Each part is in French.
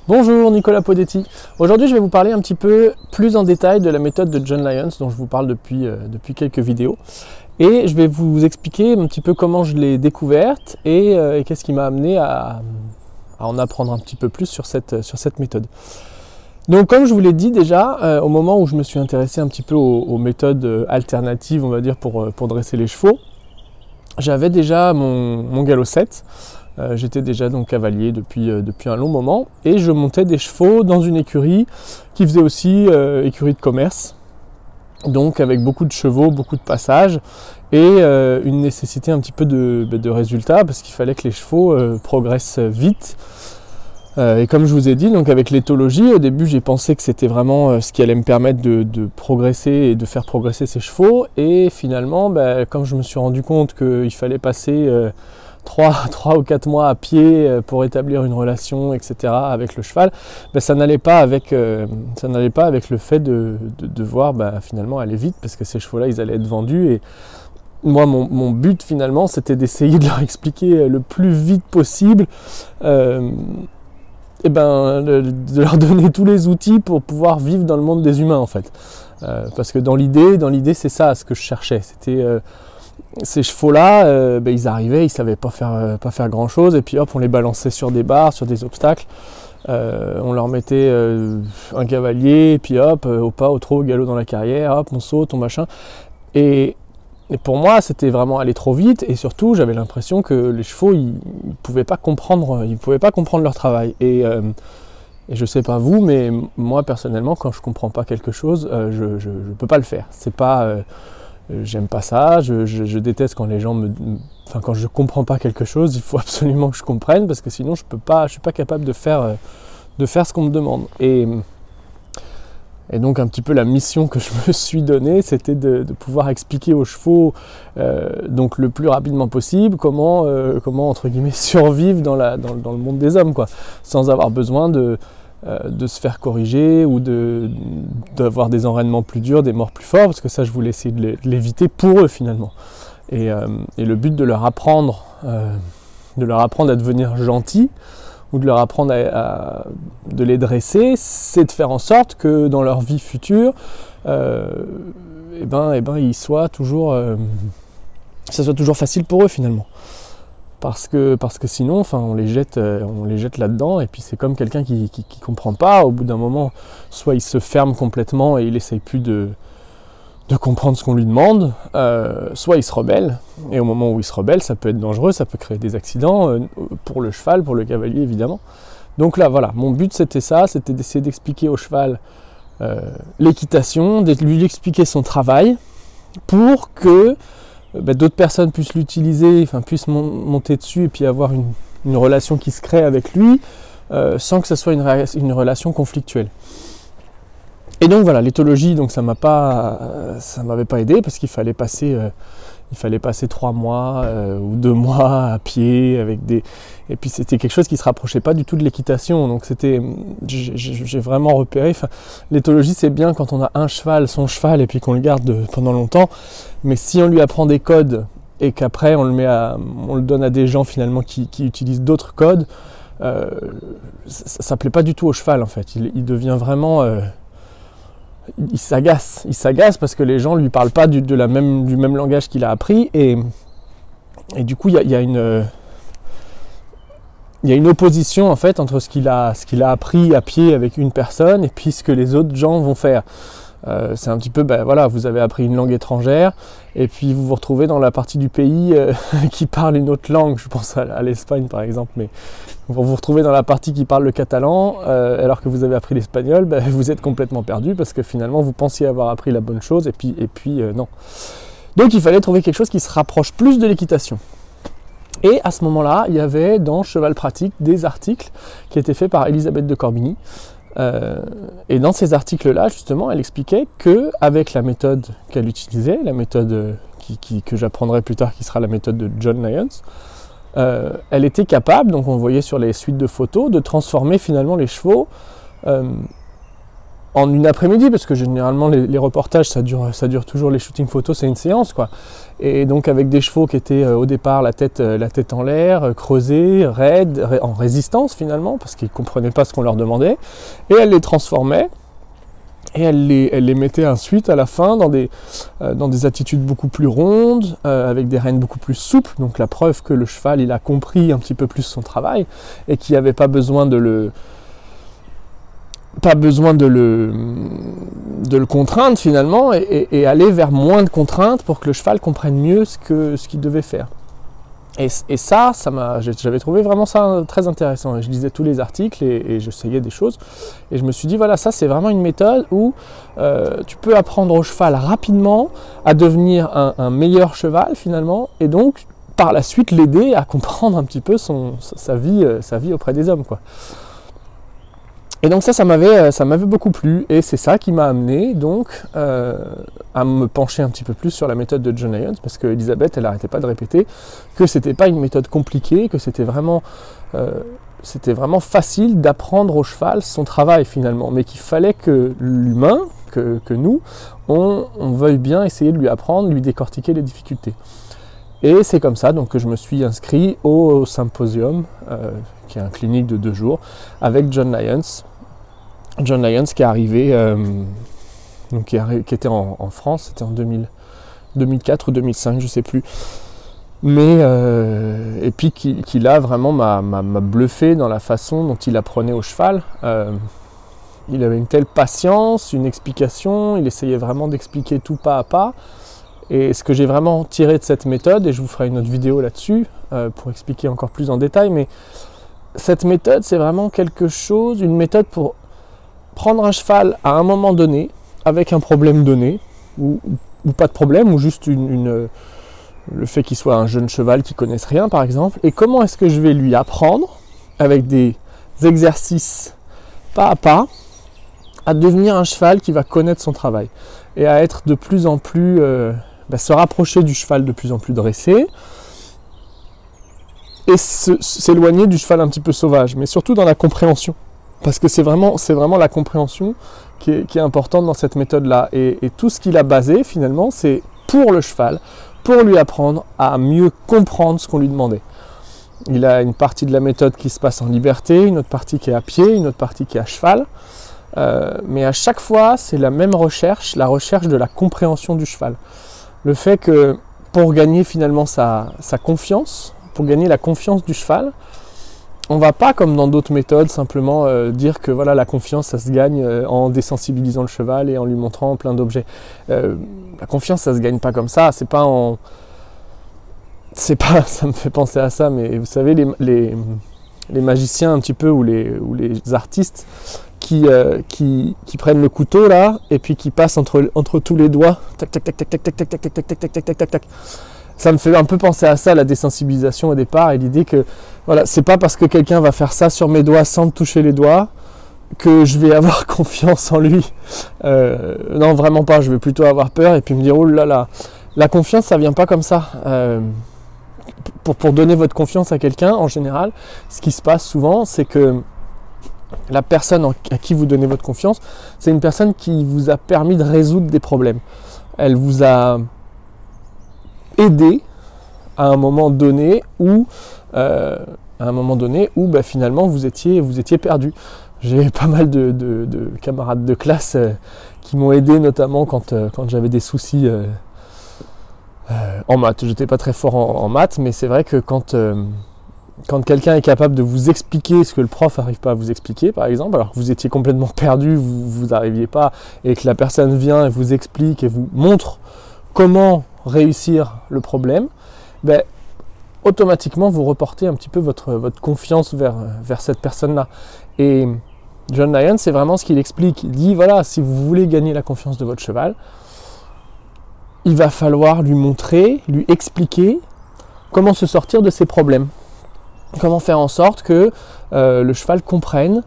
Bonjour, Nicolas Podetti. Aujourd'hui, je vais vous parler un petit peu plus en détail de la méthode de John Lyons dont je vous parle depuis quelques vidéos. Et je vais vous expliquer un petit peu comment je l'ai découverte et qu'est-ce qui m'a amené à en apprendre un petit peu plus sur cette méthode. Donc comme je vous l'ai dit déjà, au moment où je me suis intéressé un petit peu aux méthodes alternatives, on va dire, pour dresser les chevaux, j'avais déjà mon galop 7. J'étais déjà donc cavalier depuis un long moment et je montais des chevaux dans une écurie qui faisait aussi écurie de commerce, donc avec beaucoup de chevaux, beaucoup de passages et une nécessité un petit peu de résultats parce qu'il fallait que les chevaux progressent vite. Et comme je vous ai dit, donc avec l'éthologie, au début j'ai pensé que c'était vraiment ce qui allait me permettre de progresser et de faire progresser ces chevaux, et finalement quand je me suis rendu compte qu'il fallait passer 3 ou 4 mois à pied pour établir une relation, etc. avec le cheval, ça n'allait pas avec le fait de devoir finalement aller vite, parce que ces chevaux-là, ils allaient être vendus. Et moi, mon but finalement, c'était d'essayer de leur expliquer le plus vite possible, de leur donner tous les outils pour pouvoir vivre dans le monde des humains, en fait. Parce que dans l'idée, c'est ça ce que je cherchais. C'était ces chevaux-là, ils arrivaient, ils savaient pas faire grand-chose, et puis hop, on les balançait sur des barres, sur des obstacles. On leur mettait un cavalier, et puis hop, au pas, au trot, au galop dans la carrière, hop, on saute, on machin. Et pour moi, c'était vraiment aller trop vite, et surtout, j'avais l'impression que les chevaux, ils pouvaient pas comprendre leur travail. Et je sais pas vous, mais moi personnellement, quand je comprends pas quelque chose, je peux pas le faire. C'est pas j'aime pas ça, je déteste quand les gens quand je comprends pas quelque chose, il faut absolument que je comprenne, parce que sinon je suis pas capable de faire ce qu'on me demande. Et donc un petit peu la mission que je me suis donnée, c'était de pouvoir expliquer aux chevaux donc le plus rapidement possible comment entre guillemets survivre dans le monde des hommes, quoi, sans avoir besoin de se faire corriger ou d'avoir des enraînements plus durs, des morts plus forts, parce que ça je voulais essayer de l'éviter pour eux finalement. Et le but de leur apprendre à devenir gentils, ou de leur apprendre de les dresser, c'est de faire en sorte que dans leur vie future, ils soient toujours, ça soit toujours facile pour eux finalement. Parce que sinon, on les jette là-dedans, et puis c'est comme quelqu'un qui comprend pas. Au bout d'un moment, soit il se ferme complètement et il essaye plus de comprendre ce qu'on lui demande, soit il se rebelle. Et au moment où il se rebelle, ça peut être dangereux, ça peut créer des accidents pour le cheval, pour le cavalier évidemment. Donc là, voilà, mon but c'était ça, c'était d'essayer d'expliquer au cheval l'équitation, de lui expliquer son travail, pour que d'autres personnes puissent l'utiliser, puissent monter dessus et puis avoir une relation qui se crée avec lui, sans que ce soit une relation conflictuelle. Et donc voilà, l'éthologie, donc ça m'avait pas aidé, parce qu'il fallait passer 3 mois ou 2 mois à pied et puis c'était quelque chose qui se rapprochait pas du tout de l'équitation. Donc j'ai vraiment repéré, l'éthologie c'est bien quand on a son cheval, et puis qu'on le garde pendant longtemps, mais si on lui apprend des codes et qu'après on le donne à des gens finalement qui utilisent d'autres codes, ça plaît pas du tout au cheval en fait. Il devient vraiment il s'agace parce que les gens lui parlent pas du même langage qu'il a appris, et du coup il y a une opposition en fait entre ce qu'il a appris à pied avec une personne et puis ce que les autres gens vont faire. C'est un petit peu, vous avez appris une langue étrangère, et puis vous vous retrouvez dans la partie du pays qui parle une autre langue, je pense à l'Espagne par exemple, mais vous vous retrouvez dans la partie qui parle le catalan, alors que vous avez appris l'espagnol, vous êtes complètement perdu, parce que finalement vous pensiez avoir appris la bonne chose, et puis non. Donc il fallait trouver quelque chose qui se rapproche plus de l'équitation. Et à ce moment-là, il y avait dans Cheval Pratique des articles qui étaient faits par Elisabeth de Corbigny. Et dans ces articles-là, justement, elle expliquait qu'avec la méthode qu'elle utilisait, la méthode que j'apprendrai plus tard, qui sera la méthode de John Lyons, elle était capable, donc on voyait sur les suites de photos, de transformer finalement les chevaux en une après-midi, parce que généralement les reportages ça dure toujours, les shootings photos c'est une séance quoi. Et donc avec des chevaux qui étaient au départ la tête en l'air, creusés, raides, en résistance finalement, parce qu'ils ne comprenaient pas ce qu'on leur demandait, et elle les transformait. Et elle les mettait ensuite à la fin dans des attitudes beaucoup plus rondes, avec des rênes beaucoup plus souples, donc la preuve que le cheval il a compris un petit peu plus son travail et qu'il n'y avait pas besoin de le contraindre finalement, et aller vers moins de contraintes pour que le cheval comprenne mieux ce qu'il devait faire. Et ça j'avais trouvé vraiment ça très intéressant. Et je lisais tous les articles et j'essayais des choses. Et je me suis dit, voilà, ça c'est vraiment une méthode où tu peux apprendre au cheval rapidement à devenir un meilleur cheval finalement. Et donc, par la suite, l'aider à comprendre un petit peu sa vie auprès des hommes, quoi. Et donc ça m'avait beaucoup plu, et c'est ça qui m'a amené donc à me pencher un petit peu plus sur la méthode de John Lyons, parce que Elisabeth, elle n'arrêtait pas de répéter que c'était pas une méthode compliquée, que c'était vraiment facile d'apprendre au cheval son travail finalement, mais qu'il fallait que l'humain, que nous, on veuille bien essayer de lui apprendre, lui décortiquer les difficultés. Et c'est comme ça donc que je me suis inscrit au symposium, qui est un clinique de 2 jours, avec John Lyons. John Lyons qui est arrivé, donc qui était en France, c'était en 2004 ou 2005, je ne sais plus. Mais, et puis qui là vraiment m'a bluffé dans la façon dont il apprenait au cheval. Il avait une telle patience, une explication, il essayait vraiment d'expliquer tout pas à pas. Et ce que j'ai vraiment tiré de cette méthode, et je vous ferai une autre vidéo là-dessus pour expliquer encore plus en détail, mais cette méthode, c'est vraiment une méthode pour prendre un cheval à un moment donné, avec un problème donné, ou pas de problème, ou juste le fait qu'il soit un jeune cheval qui ne connaisse rien par exemple, et comment est-ce que je vais lui apprendre, avec des exercices pas à pas, à devenir un cheval qui va connaître son travail, et à être de plus en plus, se rapprocher du cheval de plus en plus dressé, et s'éloigner du cheval un petit peu sauvage, mais surtout dans la compréhension. Parce que c'est vraiment la compréhension qui est importante dans cette méthode-là. Et tout ce qu'il a basé, finalement, c'est pour le cheval, pour lui apprendre à mieux comprendre ce qu'on lui demandait. Il a une partie de la méthode qui se passe en liberté, une autre partie qui est à pied, une autre partie qui est à cheval. Mais à chaque fois, c'est la même recherche, la recherche de la compréhension du cheval. Le fait que pour gagner finalement sa confiance, pour gagner la confiance du cheval, on ne va pas, comme dans d'autres méthodes, simplement dire que voilà, la confiance, ça se gagne en désensibilisant le cheval et en lui montrant plein d'objets. La confiance, ça ne se gagne pas comme ça. Ça me fait penser à ça, mais vous savez, les magiciens un petit peu, ou les artistes qui prennent le couteau là, et puis qui passent entre tous les doigts, tac, tac, tac, tac, tac, tac, tac, tac, tac, tac, tac, tac, tac, tac, tac. Ça me fait un peu penser à ça, la désensibilisation au départ, et l'idée que voilà, c'est pas parce que quelqu'un va faire ça sur mes doigts sans me toucher les doigts que je vais avoir confiance en lui. Non, vraiment pas, je vais plutôt avoir peur et puis me dire oh là là, la confiance ça vient pas comme ça. Pour donner votre confiance à quelqu'un, en général, ce qui se passe souvent, c'est que la personne à qui vous donnez votre confiance, c'est une personne qui vous a permis de résoudre des problèmes. Elle vous a aidé à un moment donné où, finalement vous étiez perdu. J'ai pas mal de camarades de classe qui m'ont aidé, notamment quand j'avais des soucis en maths. J'étais pas très fort en maths, mais c'est vrai que quand quelqu'un est capable de vous expliquer ce que le prof n'arrive pas à vous expliquer, par exemple, alors que vous étiez complètement perdu, vous n'arriviez pas, et que la personne vient et vous explique et vous montre comment réussir le problème, automatiquement vous reportez un petit peu votre confiance vers cette personne-là. Et John Lyons, c'est vraiment ce qu'il explique. Il dit, voilà, si vous voulez gagner la confiance de votre cheval, il va falloir lui montrer, lui expliquer comment se sortir de ses problèmes. Comment faire en sorte que le cheval comprenne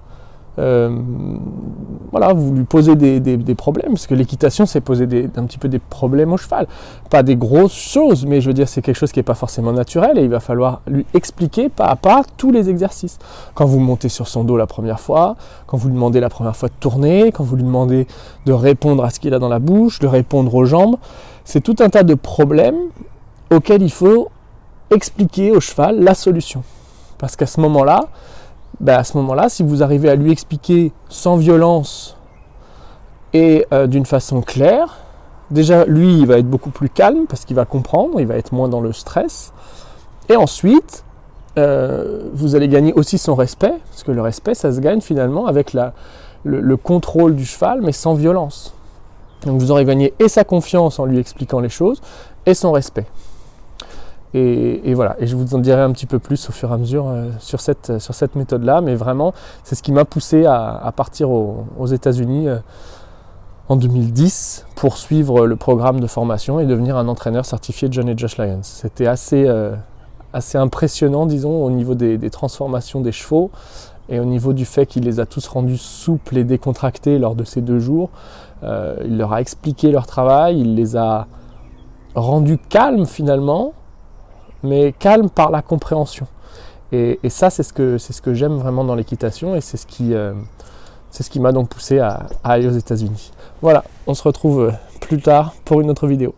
voilà, vous lui posez des problèmes, parce que l'équitation, c'est poser un petit peu des problèmes au cheval. Pas des grosses choses, mais je veux dire, c'est quelque chose qui n'est pas forcément naturel, et il va falloir lui expliquer pas à pas tous les exercices. Quand vous montez sur son dos la première fois, quand vous lui demandez la première fois de tourner, quand vous lui demandez de répondre à ce qu'il a dans la bouche, de répondre aux jambes, c'est tout un tas de problèmes auxquels il faut expliquer au cheval la solution. Parce qu'à ce moment-là, si vous arrivez à lui expliquer sans violence et d'une façon claire, déjà lui il va être beaucoup plus calme parce qu'il va comprendre, il va être moins dans le stress. Et ensuite, vous allez gagner aussi son respect, parce que le respect ça se gagne finalement avec le contrôle du cheval, mais sans violence. Donc vous aurez gagné et sa confiance en lui expliquant les choses, et son respect. Et voilà, et je vous en dirai un petit peu plus au fur et à mesure sur cette méthode-là, mais vraiment, c'est ce qui m'a poussé à partir aux États-Unis en 2010 pour suivre le programme de formation et devenir un entraîneur certifié John et Josh Lyons. C'était assez impressionnant, disons, au niveau des transformations des chevaux et au niveau du fait qu'il les a tous rendus souples et décontractés lors de ces 2 jours. Il leur a expliqué leur travail, il les a rendus calmes finalement, mais calme par la compréhension. Et ça, c'est ce que j'aime vraiment dans l'équitation, et c'est ce qui m'a donc poussé à aller aux États-Unis. Voilà, on se retrouve plus tard pour une autre vidéo.